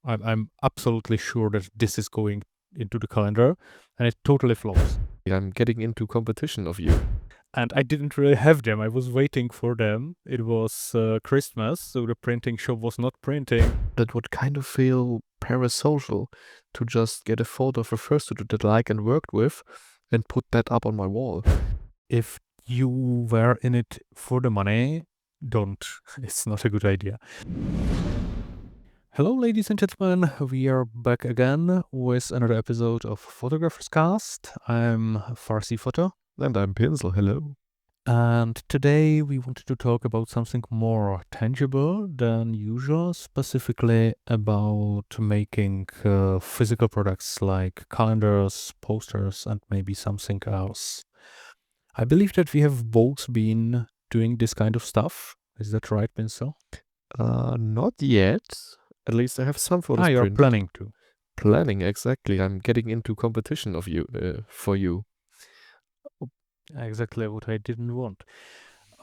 I'm absolutely sure that this is going into the calendar, and it totally flops. I'm getting into competition of you. And I didn't really have them. I was waiting for them. It was Christmas, so the printing shop was not printing. That would kind of feel parasocial to just get a photo of a fursuit that I like and worked with and put that up on my wall. If you were in it for the money, don't. It's not a good idea. Hello, ladies and gentlemen. We are back again with another episode of Photographer's Cast. I'm Farsi Photo. And I'm Pinsel, hello. And today we wanted to talk about something more tangible than usual, specifically about making physical products like calendars, posters, and maybe something else. I believe that we have both been doing this kind of stuff. Is that right, Pinsel? Not yet. At least I have some photos You're printed. planning to. Planning, exactly. I'm getting into competition of you for you. Exactly what I didn't want.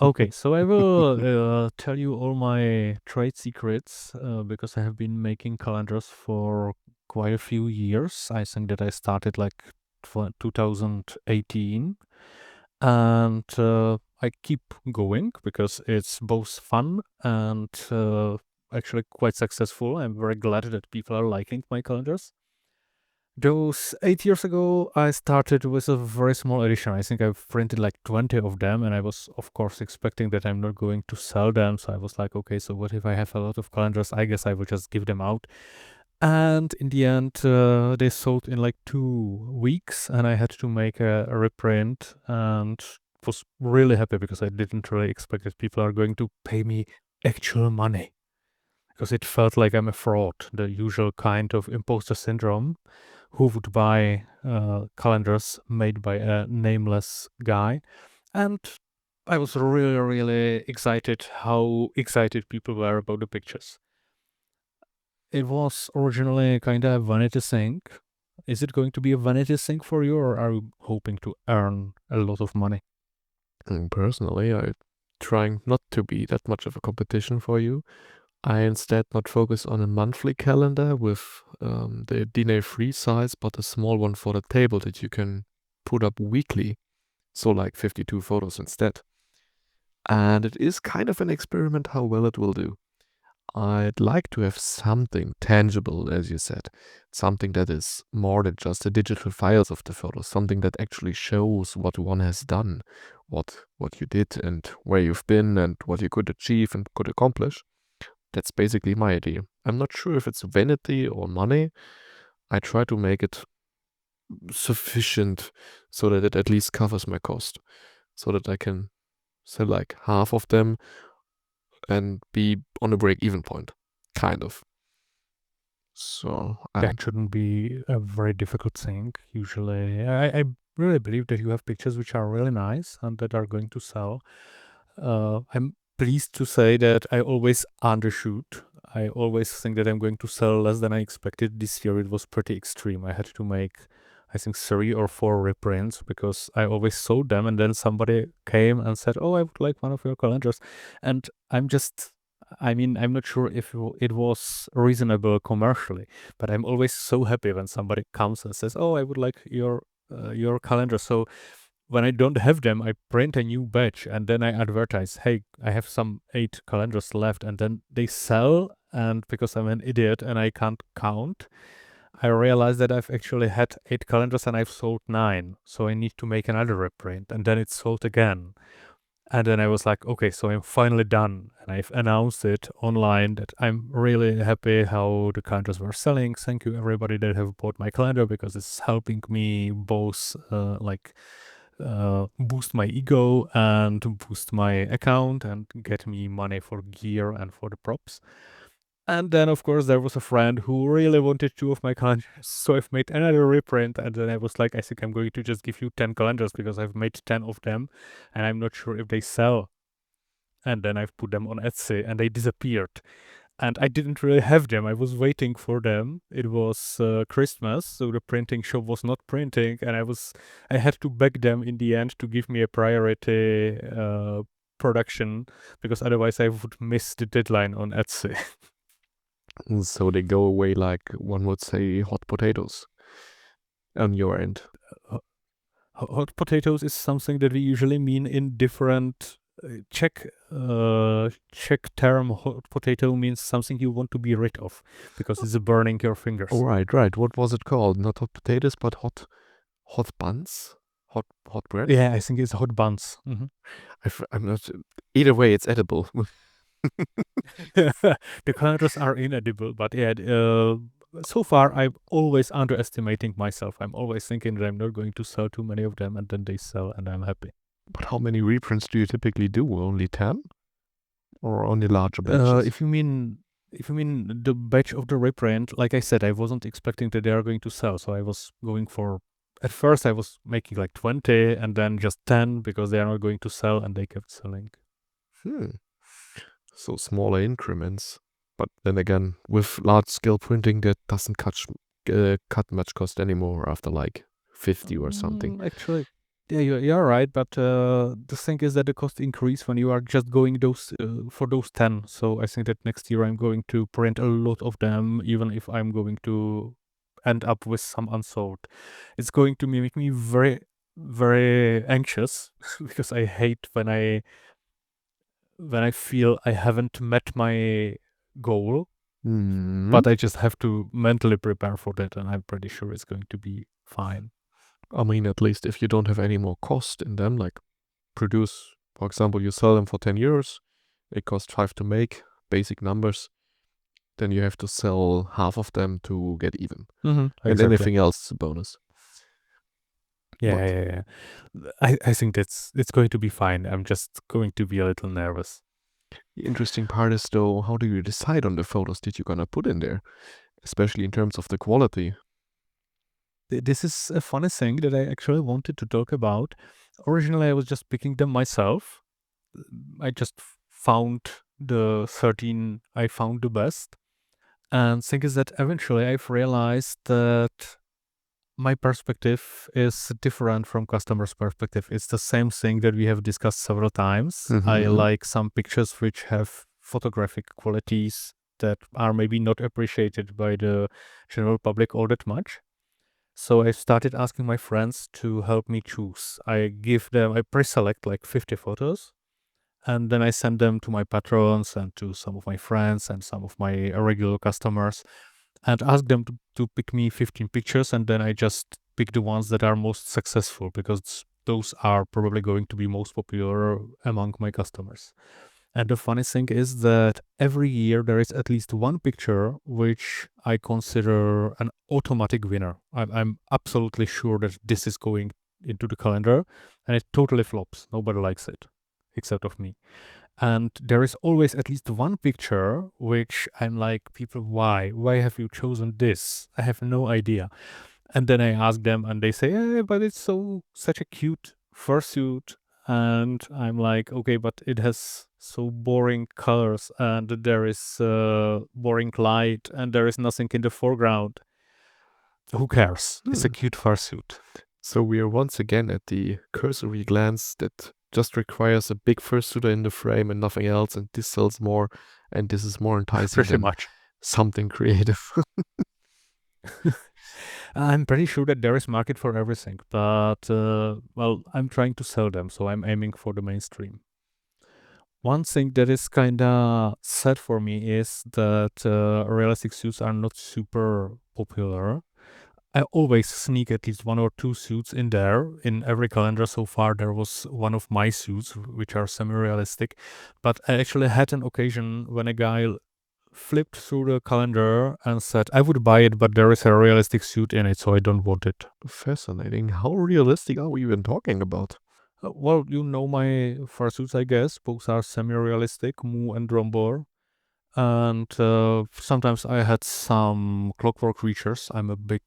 Okay, so I will tell you all my trade secrets because I have been making calendars for quite a few years. I think that I started like 2018, and I keep going because it's both fun and actually quite successful. I'm very glad that people are liking my calendars. Those 8 years ago, I started with a very small edition. I think I've printed like 20 of them, and I was, of course, expecting that I'm not going to sell them. So I was like, okay, so what if I have a lot of calendars? I guess I will just give them out. And in the end, they sold in like 2 weeks, and I had to make a reprint and was really happy because I didn't really expect that people are going to pay me actual money because it felt like I'm a fraud, the usual kind of imposter syndrome. Who would buy calendars made by a nameless guy? And I was really, really excited how excited people were about the pictures. It was originally kind of a vanity thing. Is it going to be a vanity thing for you, or are you hoping to earn a lot of money? Personally, I'm trying not to be that much of a competition for you. I instead not focus on a monthly calendar with the DNA free size, but a small one for the table that you can put up weekly. So like 52 photos instead. And it is kind of an experiment how well it will do. I'd like to have something tangible, as you said, something that is more than just the digital files of the photos, something that actually shows what one has done, what you did and where you've been and what you could achieve and could accomplish. That's basically my idea. I'm not sure if it's vanity or money. I try to make it sufficient so that it at least covers my cost, so that I can sell like half of them and be on a break-even point, kind of. So That shouldn't be a very difficult thing. Usually, I really believe that you have pictures which are really nice and that are going to sell. I'm pleased to say that I always undershoot. I always think that I'm going to sell less than I expected. This year it was pretty extreme. I had to make, I think, 3 or 4 reprints because I always sold them, and then somebody came and said, "Oh, I would like one of your calendars," and I'm not sure if it was reasonable commercially, but I'm always so happy when somebody comes and says, "Oh, I would like your calendar." So when I don't have them, I print a new batch and then I advertise, "Hey, I have some 8 calendars left," and then they sell. And because I'm an idiot and I can't count, I realize that I've actually had 8 calendars and I've sold 9. So I need to make another reprint, and then it's sold again. And then I was like, okay, so I'm finally done. And I've announced it online that I'm really happy how the calendars were selling. Thank you, everybody that have bought my calendar, because it's helping me both boost my ego and boost my account and get me money for gear and for the props. And then, of course, there was a friend who really wanted 2 of my calendars. So I've made another reprint. And then I was like, I think I'm going to just give you 10 calendars because I've made 10 of them. And I'm not sure if they sell. And then I've put them on Etsy and they disappeared. And I didn't really have them. I was waiting for them. It was Christmas, so the printing shop was not printing, and I had to beg them in the end to give me a priority production because otherwise I would miss the deadline on Etsy. So they go away like one would say hot potatoes on your end. Uh, Hot potatoes is something that we usually mean in different Czech term. Hot potato means something you want to be rid of because it's burning your Oh, fingers. right. What was it called? Not hot potatoes, but hot buns, hot bread. Yeah, I think it's hot buns. Mhm. I'm not. Either way, it's edible. The calendars are inedible, but yeah, so far I'm always underestimating myself. I'm always thinking that I'm not going to sell too many of them, and then they sell, and I'm happy. But how many reprints do you typically do? Only 10, or only larger Uh, batches? if you mean if you mean the batch of the reprint, like I said, I wasn't expecting that they are going to sell, so I was going for. At first, I was making like 20, and then just 10 because they are not going to sell, and they kept selling. Hmm. So smaller increments. But then again, with large scale printing, that doesn't cut much cost anymore after like 50 or something. Actually, yeah, you're right. But the thing is that the cost increase when you are just going those for those 10. So I think that next year I'm going to print a lot of them, even if I'm going to end up with some unsold. It's going to make me very, very anxious because I hate when I feel I haven't met my goal, Hmm. but I just have to mentally prepare for that, and I'm pretty sure it's going to be fine. I mean, at least if you don't have any more cost in them, like produce, for example, you sell them for 10 euros, it costs 5 to make, basic numbers, then you have to sell half of them to get even. And Exactly. anything else is a bonus. Yeah, But yeah, yeah. I think it's going to be fine. I'm just going to be a little nervous. the interesting part is, though, how do you decide on the photos that you're gonna put in there, especially in terms of the quality? This is a funny thing that I actually wanted to talk about. Originally, I was just picking them myself. I just found the 13 I found the best. And thing is that eventually I've realized that my perspective is different from customer's perspective. It's the same thing that we have discussed several times. I Mm-hmm. like some pictures which have photographic qualities that are maybe not appreciated by the general public all that much. So I started asking my friends to help me choose. I pre-select like 50 photos, and then I send them to my patrons and to some of my friends and some of my regular customers and ask them to pick me 15 pictures, and then I just pick the ones that are most successful because those are probably going to be most popular among my customers. And the funny thing is that every year there is at least one picture which I consider an automatic winner. I'm absolutely sure that this is going into the calendar, and it totally flops. Nobody likes it except of me. And there is always at least one picture which I'm like, people, why? Why have you chosen this? I have no idea. And then I ask them, and they say, but it's such a cute fursuit. And I'm like, okay, but it has so boring colors, and there is boring light, and there is nothing in the foreground. Who cares? It's a Hmm. cute fursuit. So we are once again at the cursory glance that just requires a big fursuiter in the frame and nothing else, and this sells more, and this is more enticing Pretty than much. something creative. I'm pretty sure that there is market for everything, but well, I'm trying to sell them, so I'm aiming for the mainstream. One thing that is kind of sad for me is that realistic suits are not super popular. I always sneak at least one or two suits in there. In every calendar so far, there was one of my suits, which are semi realistic. But I actually had an occasion when a guy flipped through the calendar and said, I would buy it, but there is a realistic suit in it, so I don't want it. Fascinating. How realistic are we even talking about? Well, you know my fursuits, I guess. Both are semi realistic, Mu and Drombor. And sometimes I had some clockwork creatures. I'm a big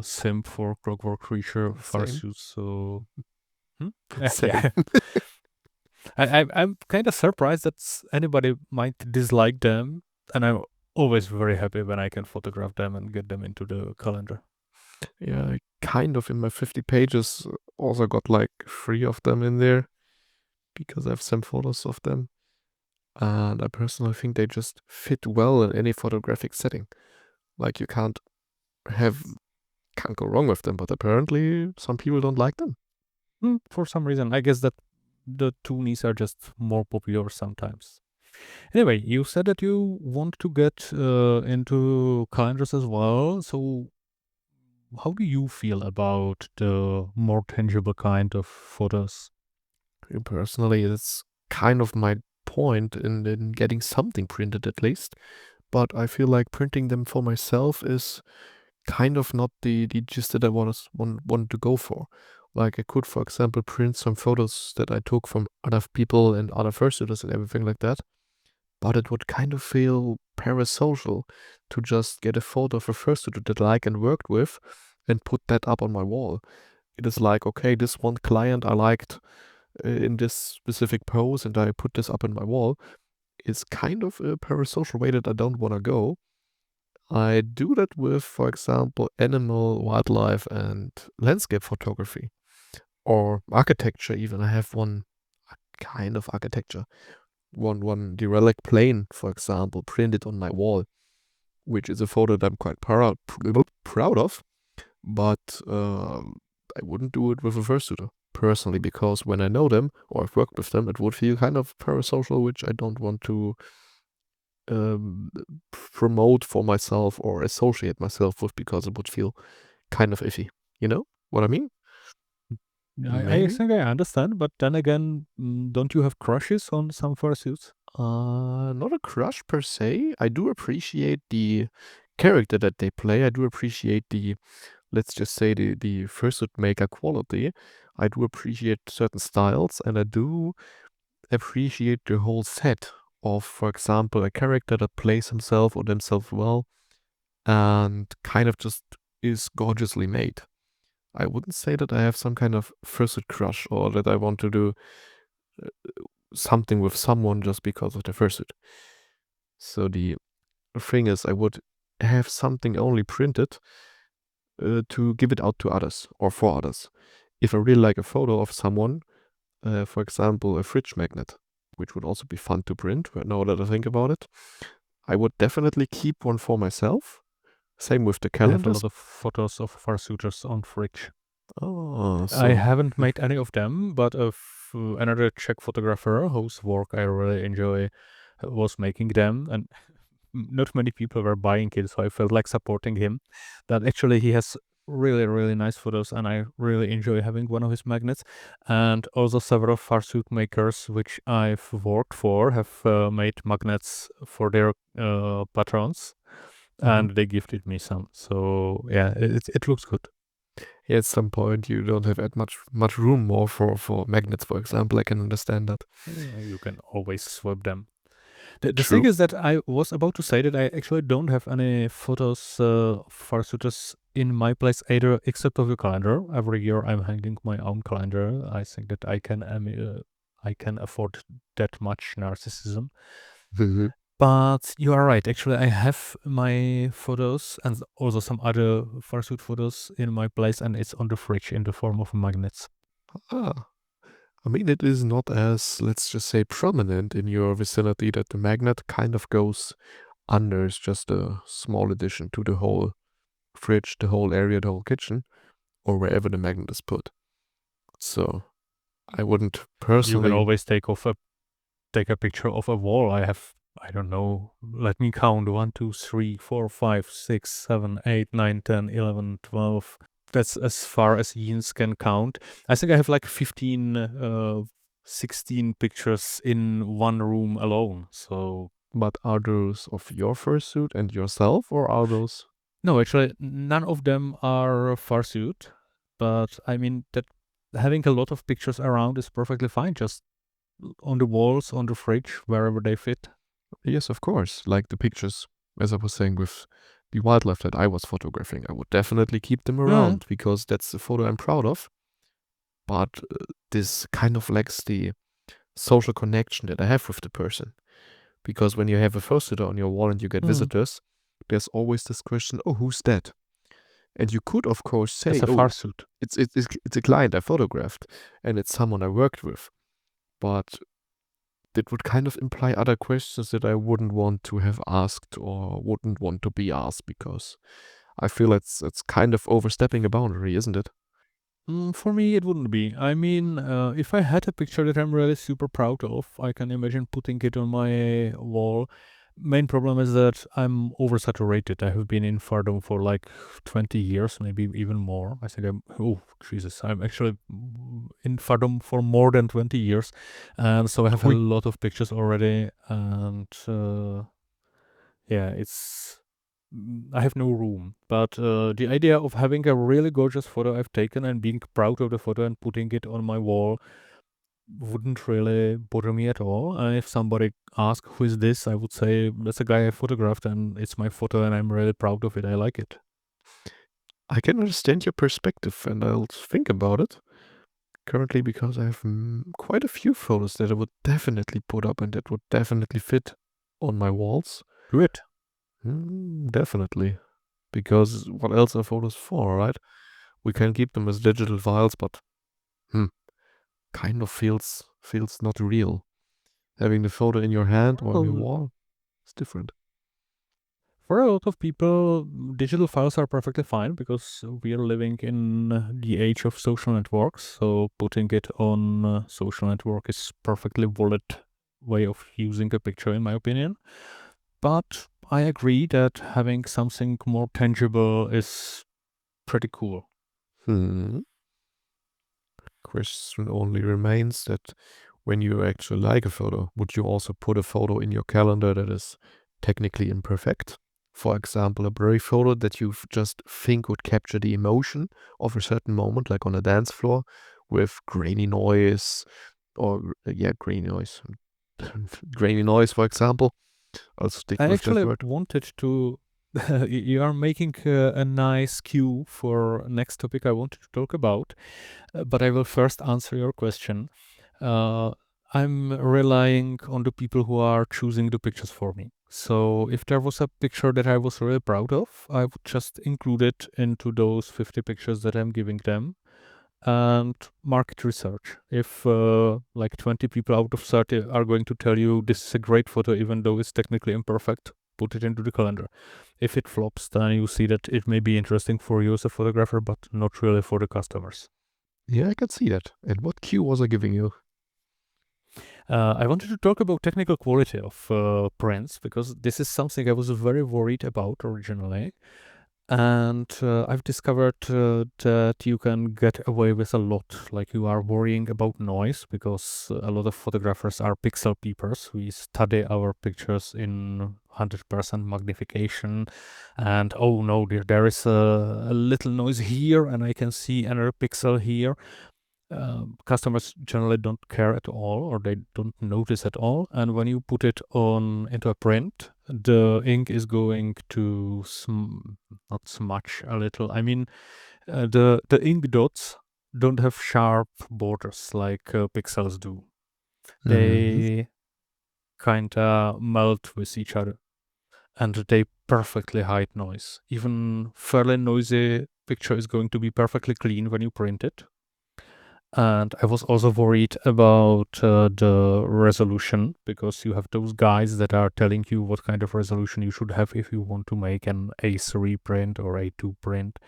simp for clockwork creature Same. fursuits, so. Hmm? Same. Yeah. I'm kind of surprised that anybody might dislike them, and I'm always very happy when I can photograph them and get them into the calendar. Yeah, I kind of in my 50 pages also got like 3 of them in there because I have some photos of them. And I personally think they just fit well in any photographic setting. Like you have can't go wrong with them, but apparently some people don't like them. For some reason, I guess that the toonies are just more popular sometimes. Anyway, you said that you want to get into calendars as well. So, how do you feel about the more tangible kind of photos? Personally, it's kind of my point in getting something printed at least. But I feel like printing them for myself is kind of not the gist that I wanted to go for. Like I could, for example, print some photos that I took from other people and other fursuiters and everything like that. But it would kind of feel parasocial to just get a photo of a fursuiter that I like and worked with and put that up on my wall. It is like, okay, this one client I liked in this specific pose and I put this up on my wall. Is kind of a parasocial way that I don't want to go. I do that with, for example, animal, wildlife, and landscape photography, or architecture. Even I have one kind of architecture, one derelict plane, for example, printed on my wall, which is a photo that I'm quite proud of. But I wouldn't do it with a fursuiter personally because when I know them or I've worked with them, it would feel kind of parasocial, which I don't want to um, promote for myself or associate myself with because it would feel kind of iffy. You know what I mean? I Maybe. think I understand, but then again, don't you have crushes on some fursuits? Not a crush per se. I do appreciate the character that they play. I do appreciate the, let's just say, the fursuit maker quality. I do appreciate certain styles, and I do appreciate the whole set of, for example, a character that plays himself or themselves well and kind of just is gorgeously made. I wouldn't say that I have some kind of fursuit crush or that I want to do uh, something with someone just because of the fursuit. So the thing is, I would have something only printed to give it out to others or for others. If I really like a photo of someone, for example, a fridge magnet, which would also be fun to print, now that I think about it, I would definitely keep one for myself. Same with the I have a calendars. lot of photos of fursuiters on fridge. Oh, I so haven't made any of them, but another Czech photographer whose work I really enjoy was making them, and not many people were buying it, so I felt like supporting him. That actually he has really, really nice photos, and I really enjoy having one of his magnets. And also several fursuit makers which I've worked for have made magnets for their patrons, mhm. and they gifted me some. So yeah, it looks good. At some point you don't have that much room more for magnets, for example. I can understand that. You can always swap them. The thing True. is that I was about to say that I actually don't have any photos for suitors in my place either, except of the calendar. Every year I'm hanging my own calendar. I think that I can afford that much narcissism. Mhm. But you are right. Actually, I have my photos and also some other fursuit photos in my place, and it's on the fridge in the form of magnets. Ah, I mean, it is not as, let's just say, prominent in your vicinity that the magnet kind of goes under. It's just a small addition to the whole fridge, the whole area, the whole kitchen, or wherever the magnet is put. So I wouldn't You can personally. always take a picture of a wall. I have, I don't know, let me count 1, 2, 3, 4, 5, 6, 7, 8, 9, 10, 11, 12. That's as far as Jens can count. I think I have like 15, 16 pictures in one room alone. So, But are those of your fursuit and yourself, or are those? no, actually, none of them are fursuit. But I mean, that having a lot of pictures around is perfectly fine. Just on the walls, on the fridge, wherever they fit. Yes, of course. Like the pictures, as I was saying with the wildlife that I was photographing, I would definitely keep them Yeah. around because that's a photo I'm proud of. But this kind of lacks the social connection that I have with the person. Because when you have a photo on your wall and you get Mm. visitors, there's always this question, oh, who's that? And you could, of course, That's say, a oh, fursuit. it's a client I photographed and it's someone I worked with. But it would kind of imply other questions that I wouldn't want to have asked or wouldn't want to be asked, because I feel it's kind of overstepping a boundary, isn't it? For me, it wouldn't be. I mean, if I had a picture that I'm really super proud of, I can imagine putting it on my wall. Main problem is that I'm oversaturated. I have been in Fardom for like 20 years, maybe even more. I think oh, Jesus, I'm actually in Fardom for more than 20 years. And so I have a Hui. lot of pictures already. And yeah, I have no room. But the idea of having a really gorgeous photo I've taken and being proud of the photo and putting it on my wall wouldn't really bother me at all. And if somebody asks who is this, I would say that's a guy I photographed and it's my photo and I'm really proud of it. I like it. I can understand your perspective, and I'll think about it currently, because I have quite a few photos that I would definitely put up and that would definitely fit on my walls. Do it. Definitely. Because what else are photos for, right? We can keep them as digital files, but hmm, kind of feels not real. Having the photo in your hand or on your Well, wall is different. for a lot of people, digital files are perfectly fine because we are living in the age of social networks. So putting it on social network is perfectly valid way of using a picture, in my opinion. But I agree that having something more tangible is pretty cool. Hmm. Question only remains that when you actually like a photo, would you also put a photo in your calendar that is technically imperfect? For example, a blurry photo that you just think would capture the emotion of a certain moment, like on a dance floor, with grainy noise, or yeah, grainy noise. Grainy noise, for example. I'll stick I with that actually word. wanted to. You are making a nice cue for next topic I wanted to talk about, but I will first answer your question. Uh, I'm relying on the people who are choosing the pictures for me. So if there was a picture that I was really proud of, I would just include it into those 50 pictures that I'm giving them and market research. If like 20 people out of 30 are going to tell you this is a great photo, even though it's technically imperfect, put it into the calendar. If it flops, then you see that it may be interesting for you as a photographer, but not really for the customers. Yeah, I can see that. And what cue was I giving you? I wanted to talk about technical quality of prints because this is something I was very worried about originally. And I've discovered that you can get away with a lot. Like you are worrying about noise because a lot of photographers are pixel peepers. We study our pictures in 100% magnification. And oh no, there is a little noise here and I can see another pixel here. Customers generally don't care at all or they don't notice at all. And when you put it on into a print, the ink is going to not smudge a little. I mean, the ink dots don't have sharp borders like pixels do. Mm-hmm. They kind of melt with each other and they perfectly hide noise. Even fairly noisy picture is going to be perfectly clean when you print it. And I was also worried about the resolution because you have those guys that are telling you what kind of resolution you should have if you want to make an A3 print or A2 print.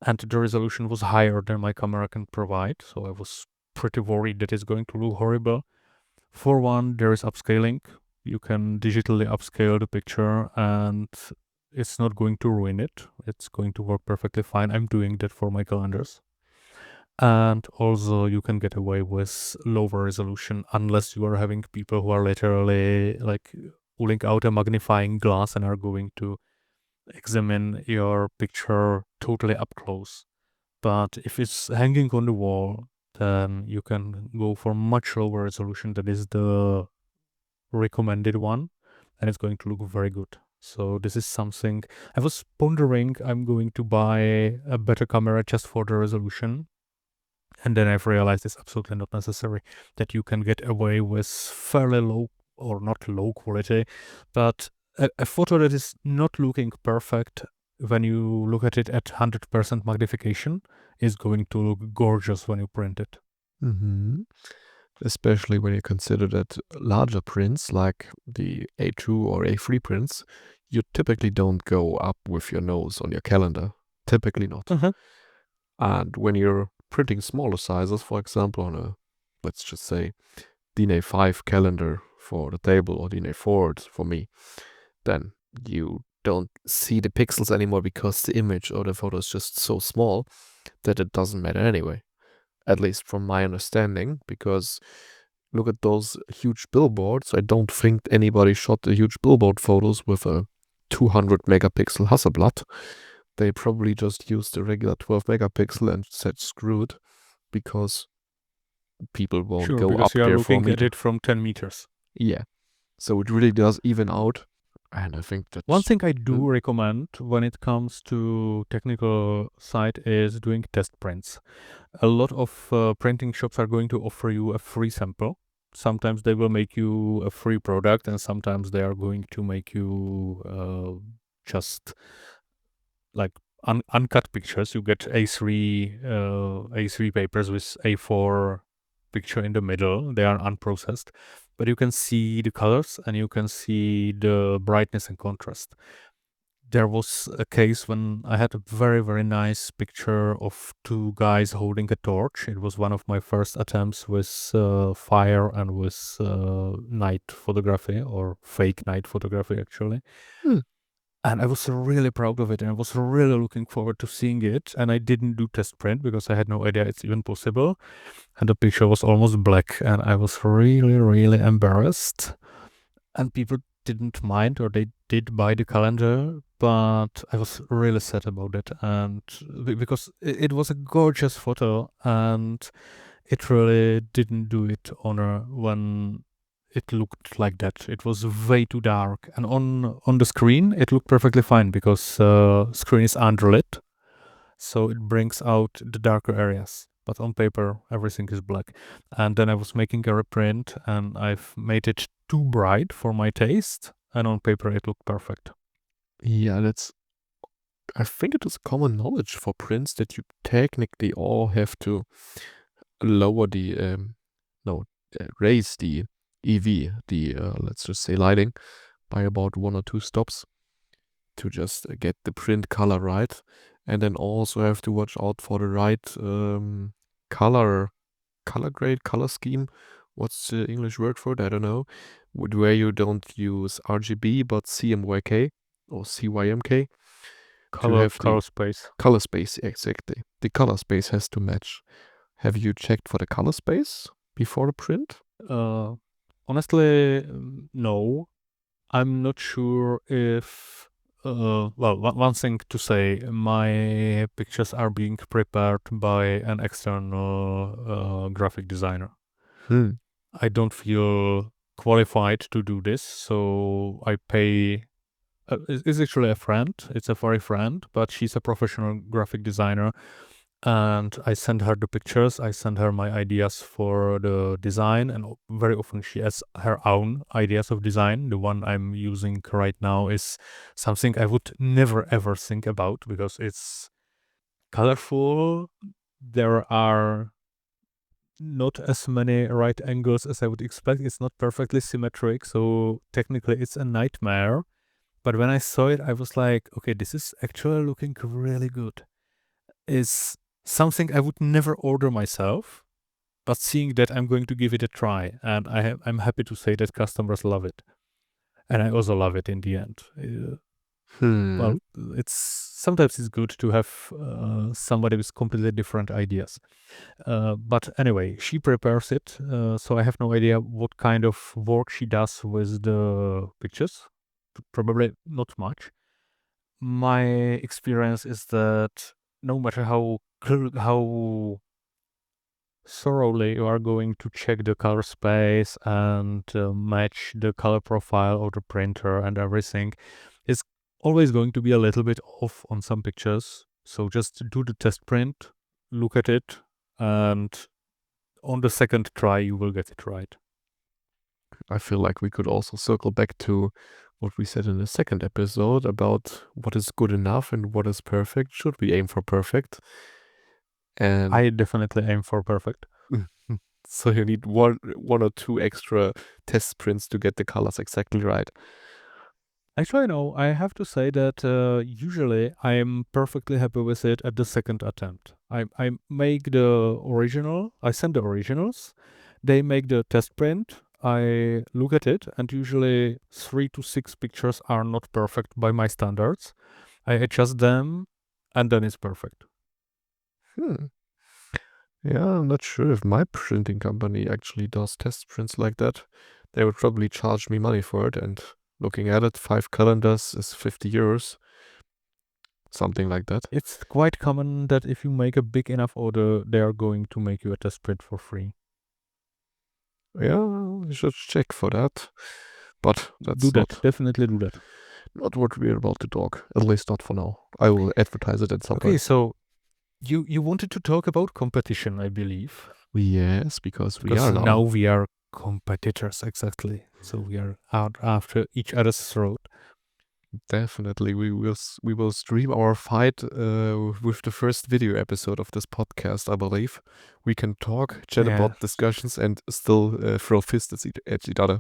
And the resolution was higher than my camera can provide. So I was pretty worried that it's going to look horrible. For one, there is upscaling. You can digitally upscale the picture and it's not going to ruin it. It's going to work perfectly fine. I'm doing that for my calendars. And also, you can get away with lower resolution unless you are having people who are literally like pulling out a magnifying glass and are going to examine your picture totally up close. But if it's hanging on the wall, then you can go for much lower resolution. That is the recommended one, and it's going to look very good. So this is something I was pondering. I'm going to buy a better camera just for the resolution, and then I've realized it's absolutely not necessary, that you can get away with fairly low or not low quality, but a photo that is not looking perfect when you look at it at 100% magnification is going to look gorgeous when you print it. Mm-hmm. especially when you consider that larger prints like the A2 or A3 prints, you typically don't go up with your nose on your calendar. Typically not. Mhm. And when you're printing smaller sizes, for example, on a, let's just say, DIN A5 calendar for the table or DIN A4 for me, then you don't see the pixels anymore because the image or the photo is just so small that it doesn't matter anyway. At least from my understanding, because look at those huge billboards. I don't think anybody shot the huge billboard photos with a 200 megapixel Hasselblad. They probably just used the regular 12 megapixel and said screw it because people won't Sure, go because up you are there for a looking at meter. it from 10 meters. Yeah. So it really does even out. And I think One that's. thing I Hmm? do recommend when it comes to technical side is doing test prints. A lot of printing shops are going to offer you a free sample. Sometimes they will make you a free product, and sometimes they are going to make you just like uncut pictures. You get A3 papers with A4 picture in the middle. They are unprocessed, but you can see the colors and you can see the brightness and contrast. There was a case when I had a very, very nice picture of two guys holding a torch. It was one of my first attempts with fire and with night photography, or fake night photography, actually. Hmm. And I was really proud of it, and I was really looking forward to seeing it. And I didn't do test print because I had no idea it's even possible. And the picture was almost black, and I was really, really embarrassed. And people didn't mind, or they did buy the calendar, but I was really sad about it. And because it was a gorgeous photo, and it really didn't do it honor when it looked like that. It was way too dark, and on the screen it looked perfectly fine because screen is underlit, so it brings out the darker areas. But on paper, everything is black. And then I was making a reprint, and I've made it too bright for my taste, and on paper it looked perfect. Yeah, that's. I think it is common knowledge for prints that you technically all have to lower the no raise the EV, the let's just say lighting, by about 1 or 2 stops to just get the print color right, and then also have to watch out for the right color grade, color scheme. What's the English word for it? I don't know. Where you don't use RGB but CMYK or CYMK to Color, have the color space. color space exactly. The color space has to match. Have you checked for the color space before the print? Uh, Honestly, no. I'm not sure if. Well, one thing to say, my pictures are being prepared by an external graphic designer. Hmm. I don't feel qualified to do this, so I pay. It's actually a friend. It's a furry friend, but she's a professional graphic designer, and I send her the pictures. I send her my ideas for the design, and very often she has her own ideas of design. The one I'm using right now is something I would never ever think about because it's colorful. There are not as many right angles as I would expect. It's not perfectly symmetric, so technically it's a nightmare. But when I saw it, I was like, okay, this is actually looking really good. It's something I would never order myself, but seeing that I'm going to give it a try, and I'm happy to say that customers love it, and I also love it in the end. Hmm. Well, it's sometimes it's good to have somebody with completely different ideas. But anyway, she prepares it, so I have no idea what kind of work she does with the pictures. Probably not much. My experience is that no matter how thoroughly you are going to check the color space and match the color profile of the printer and everything, it's always going to be a little bit off on some pictures. So just do the test print, look at it, and on the second try, you will get it right. I feel like we could also circle back to what we said in the second episode about what is good enough and what is perfect. Should we aim for perfect? And I definitely aim for perfect. So you need one or two extra test prints to get the colors exactly right. Actually, no, I have to say that usually I'm perfectly happy with it at the second attempt. I make the original, I send the originals, they make the test print, I look at it, and usually 3 to 6 pictures are not perfect by my standards. I adjust them, and then it's perfect. Hmm. Yeah, I'm not sure if my printing company actually does test prints like that. They would probably charge me money for it, and looking at it, 5 calendars is 50 euros, something like that. It's quite common that if you make a big enough order, they are going to make you a test print for free. Yeah, we should check for that. But Do that's that, not definitely do that. not what we're about to talk. At least not for now. I will advertise it at some Okay, point. so you wanted to talk about competition, I believe. Yes, because we Because are now now. we are competitors, exactly. So we are out after each other's throat. Definitely, we will stream our fight with the first video episode of this podcast. I believe we can talk, chat Yeah. about discussions, and still throw fists at each other.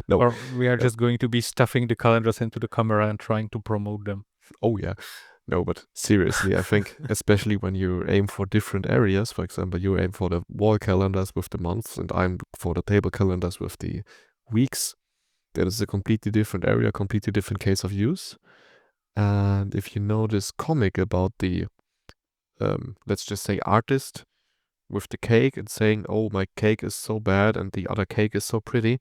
No, Or we are uh, just going to be stuffing the calendars into the camera and trying to promote them. oh yeah, no, but seriously, I think especially when you aim for different areas. For example, you aim for the wall calendars with the months, and I'm for the table calendars with the weeks. That is a completely different area, completely different case of use. And if you know this comic about the let's just say artist with the cake and saying, "Oh, my cake is so bad and the other cake is so pretty,"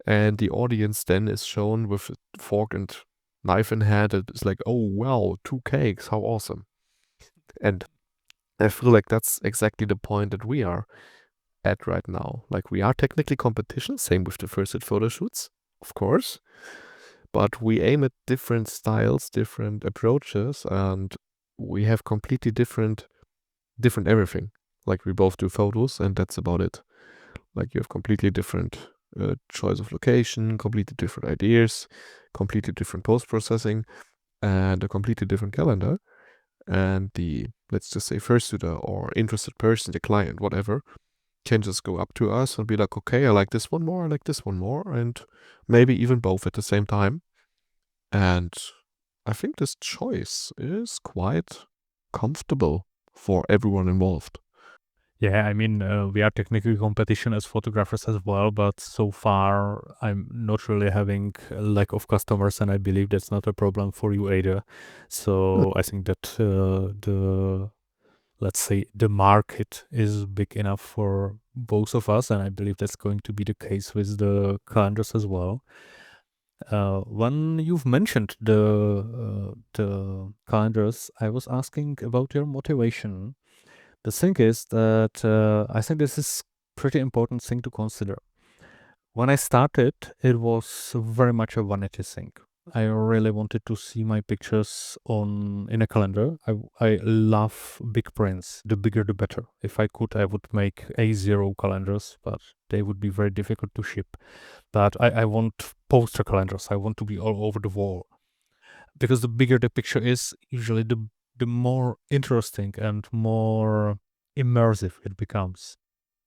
and the audience then is shown with a fork and knife in hand, and it's like, "Oh wow, 2 cakes, how awesome!" And I feel like that's exactly the point that we are at right now. Like we are technically competition, same with the first hit photo shoots, of course, but we aim at different styles, different approaches, and we have completely different everything. Like we both do photos, and that's about it. Like you have completely different choice of location, completely different ideas, completely different post processing, and a completely different calendar. And the let's just say first suitor or interested person, the client, whatever, can just go up to us and be like, okay, I like this one more, I like this one more, and maybe even both at the same time. And I think this choice is quite comfortable for everyone involved. Yeah, I mean, we are technically competition as photographers as well, but so far I'm not really having a lack of customers, and I believe that's not a problem for you either. Good. So I think that the let's say the market is big enough for both of us, and I believe that's going to be the case with the calendars as well. When you've mentioned the calendars, I was asking about your motivation. The thing is that I think this is pretty important thing to consider. When I started, it was very much a vanity thing. I really wanted to see my pictures on in a calendar. I love big prints. The bigger, the better. If I could, I would make A0 calendars, but they would be very difficult to ship. But I want poster calendars. I want to be all over the wall because the bigger the picture is, usually the more interesting and more immersive it becomes.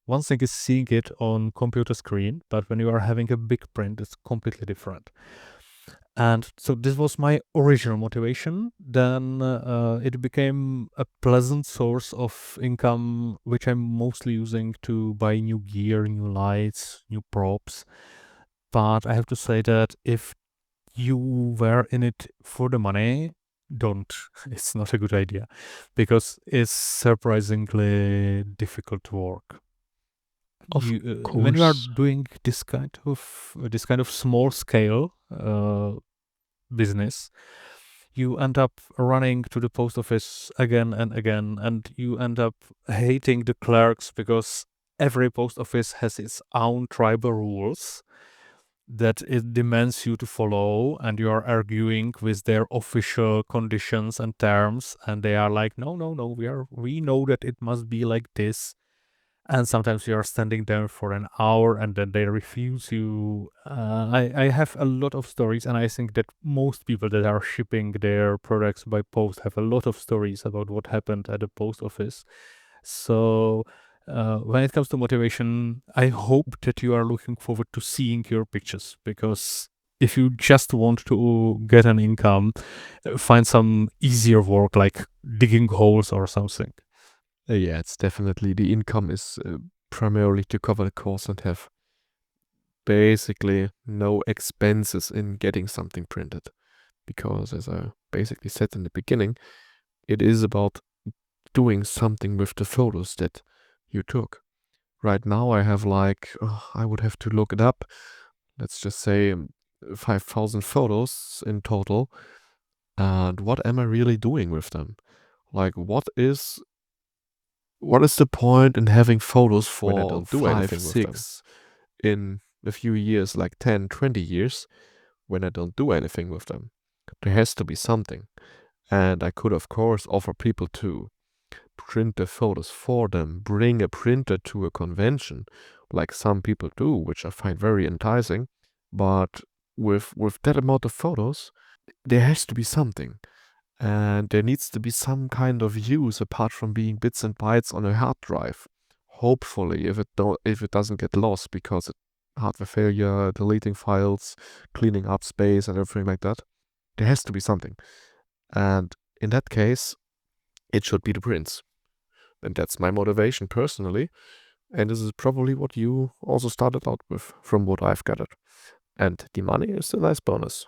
One thing is seeing it on computer screen, but when you are having a big print, it's completely different. And so this was my original motivation. Then it became a pleasant source of income, which I'm mostly using to buy new gear, new lights, new props. But I have to say that if you were in it for the money, don't. It's not a good idea because it's surprisingly difficult work. Of When you are course. doing this kind of small scale business, you end up running to the post office again and again, and you end up hating the clerks because every post office has its own tribal rules that it demands you to follow, and you are arguing with their official conditions and terms, and they are like, no, no, no, we know that it must be like this. And sometimes you are standing there for an hour and then they refuse you. I have a lot of stories, and I think that most people that are shipping their products by post have a lot of stories about what happened at the post office. So When it comes to motivation, I hope that you are looking forward to seeing your pictures, because if you just want to get an income, find some easier work like digging holes or something. Yeah, it's definitely the income is primarily to cover the cost and have basically no expenses in getting something printed. Because as I basically said in the beginning, it is about doing something with the photos that you took. Right now, I have I would have to look it up. Let's just say 5,000 photos in total. And what am I really doing with them? Like, what is the point in having photos when I For don't do five, anything with them? six. In a few years, like 10, 20 years, when I don't do anything with them. There has to be something. And I could, of course, offer people to print the photos for them, bring a printer to a convention, like some people do, which I find very enticing. But with that amount of photos, there has to be something. And there needs to be some kind of use apart from being bits and bytes on a hard drive. Hopefully, if it doesn't get lost because hardware failure, deleting files, cleaning up space, and everything like that, there has to be something. And in that case, it should be the prints. And that's my motivation personally. And this is probably what you also started out with, from what I've gathered. And the money is a nice bonus.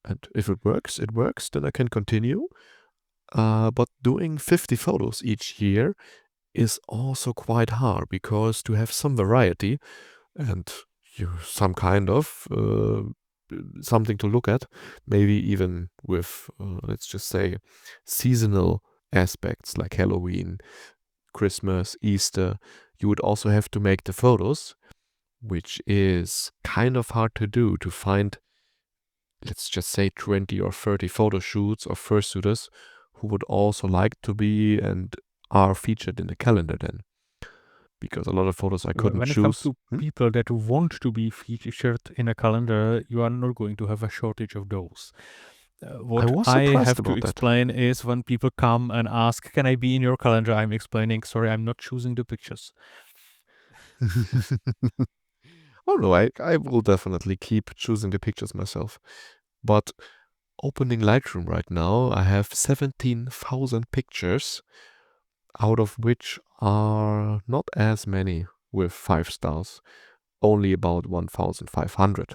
And if it works, then I can continue. But doing 50 photos each year is also quite hard because to have some variety and some kind of something to look at, maybe even with, let's just say, seasonal aspects like Halloween, Christmas, Easter, you would also have to make the photos, which is kind of hard to do to find, let's just say, 20 or 30 photo shoots of fursuiters who would also like to be and are featured in the calendar then. Because a lot of photos I couldn't When it comes choose. to people that want to be featured in a calendar, you are not going to have a shortage of those. I What was I surprised have to about that. explain is when people come and ask, "Can I be in your calendar?" I'm explaining, "Sorry, I'm not choosing the pictures." Oh no, I will definitely keep choosing the pictures myself. But opening Lightroom right now, I have 17,000 pictures, out of which are not as many with 5 stars, only about 1,500.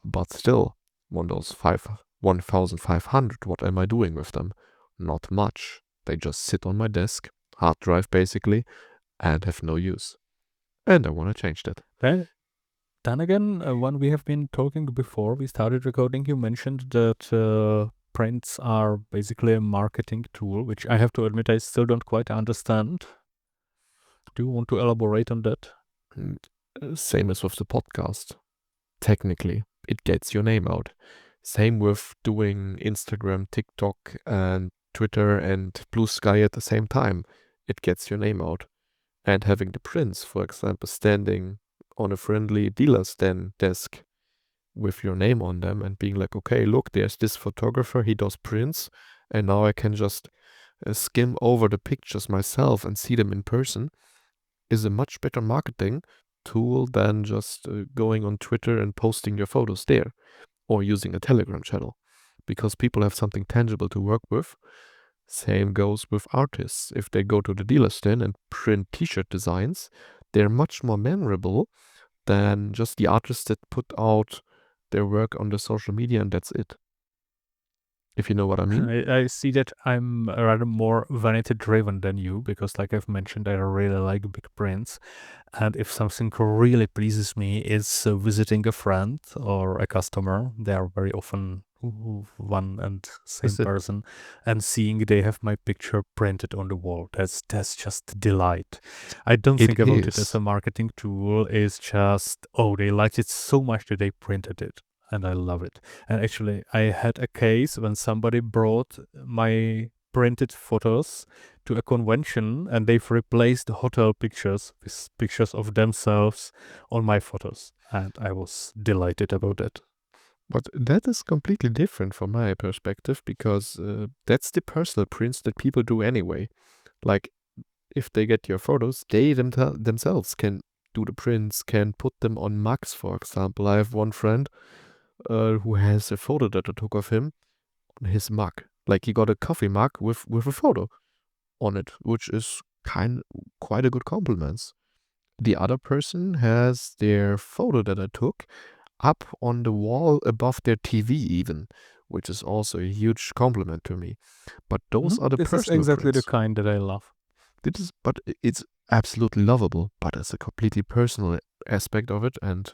But still, 1,500, what am I doing with them? Not much. They just sit on my desk, hard drive basically, and have no use. And I want to change that. Then, then again, when we have been talking before we started recording, you mentioned that prints are basically a marketing tool, which I have to admit I still don't quite understand. Do you want to elaborate on that? And, same as with the podcast. Technically, it gets your name out. Same with doing Instagram, TikTok, and Twitter and Blue Sky at the same time. It gets your name out. And having the prints, for example, standing on a friendly dealer stand desk with your name on them and being like, okay, look, there's this photographer, he does prints, and now I can just skim over the pictures myself and see them in person, is a much better marketing tool than just going on Twitter and posting your photos there or using a Telegram channel, because people have something tangible to work with. Same goes with artists. If they go to the dealer stand and print t-shirt designs, they're much more memorable than just the artists that put out their work on the social media and that's it. If you know what I mean? I see that I'm rather more vanity driven than you because, like I've mentioned, I really like big prints. And if something really pleases me, is visiting a friend or a customer. They are very often one and same Is it? person, and seeing they have my picture printed on the wall. That's just delight. I don't It think about it as is. a marketing tool. It's just, oh, they liked it so much that they printed it, and I love it. And actually, I had a case when somebody brought my printed photos to a convention and they've replaced the hotel pictures with pictures of themselves on my photos. And I was delighted about that. But that is completely different from my perspective because that's the personal prints that people do anyway. Like if they get your photos, they themselves can do the prints, can put them on mugs, for example. I have one friend who has a photo that I took of him on his mug. Like he got a coffee mug with a photo on it, which is quite a good compliment. The other person has their photo that I took up on the wall above their TV even, which is also a huge compliment to me. But those are the This is personal exactly the prints. kind that I love. But it's absolutely lovable, but it's a completely personal aspect of it, and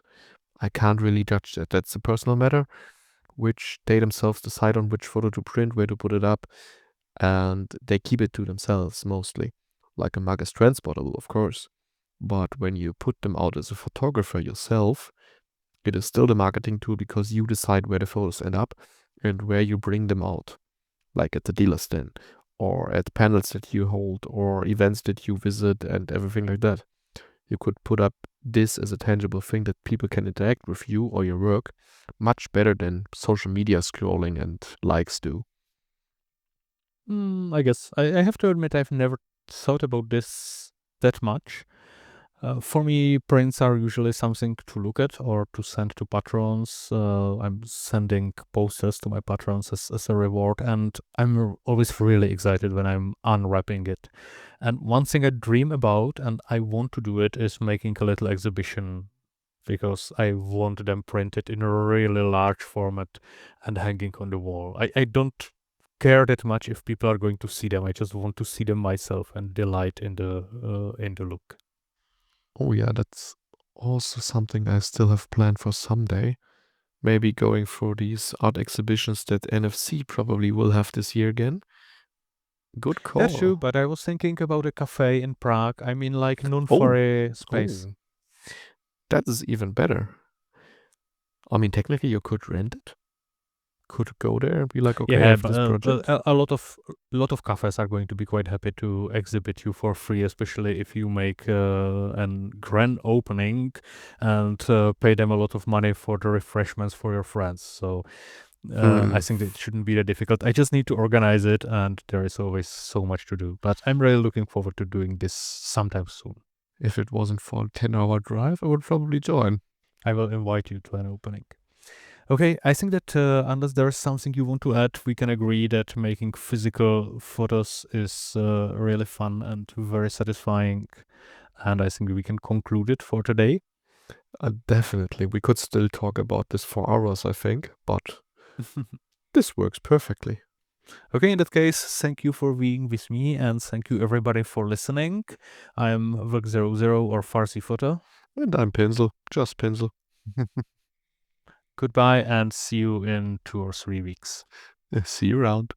I can't really judge that. That's a personal matter, which they themselves decide on which photo to print, where to put it up, and they keep it to themselves mostly. Like a mug is transportable, of course. But when you put them out as a photographer yourself, it is still the marketing tool because you decide where the photos end up and where you bring them out, like at the dealer stand or at panels that you hold or events that you visit and everything like that. You could put up this as a tangible thing that people can interact with you or your work much better than social media scrolling and likes do. I guess I have to admit I've never thought about this that much. For me, prints are usually something to look at or to send to patrons. I'm sending posters to my patrons as a reward, and I'm always really excited when I'm unwrapping it. And one thing I dream about, and I want to do it, is making a little exhibition because I want them printed in a really large format and hanging on the wall. I don't care that much if people are going to see them. I just want to see them myself and delight in the look. Oh, yeah, that's also something I still have planned for someday. Maybe going for these art exhibitions that NFC probably will have this year again. Good That's true, call. but I was thinking about a cafe in Prague. I mean, like known for Oh, a space. oh, that is even better. I mean, technically, you could rent it, could go there and be like, okay, I Yeah, have but this project. a lot of cafes are going to be quite happy to exhibit you for free, especially if you make an grand opening and pay them a lot of money for the refreshments for your friends. So I Hmm. think that it shouldn't be that difficult. I just need to organize it, and there is always so much to do. But I'm really looking forward to doing this sometime soon. If it wasn't for a 10-hour drive, I would probably join. I will invite you to an opening. Okay, I think that unless there is something you want to add, we can agree that making physical photos is really fun and very satisfying. And I think we can conclude it for today. Definitely. We could still talk about this for hours, I think, but this works perfectly. Okay, in that case, thank you for being with me and thank you everybody for listening. I'm Vlog00 or Farsi Photo. And I'm Pinsel, just Pinsel. Goodbye and see you in 2 or 3 weeks. See you around.